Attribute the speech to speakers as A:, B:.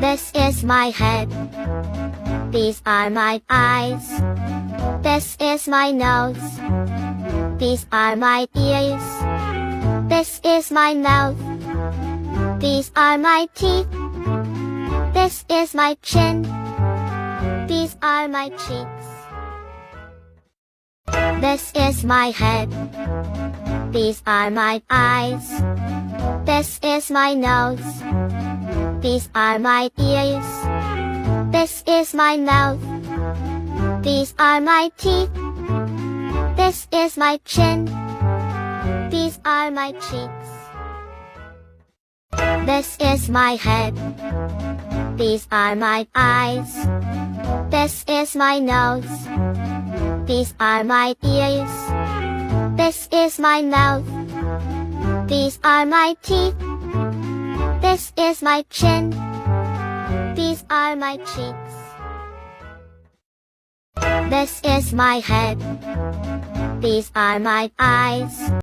A: This is my head. These are my eyes. This is my nose. These are my ears. This is my mouth. These are my teeth. This is my chin. These are my cheeks. This is my head. These are my eyes. This is my nose. These are my ears. This is my mouth. These are my teeth. This is my chin. These are my cheeks. This is my head. These are my eyes. This is my nose. These are my ears. This is my mouth. These are my teeth. This is my chin. These are my cheeks. This is my head. These are my eyes.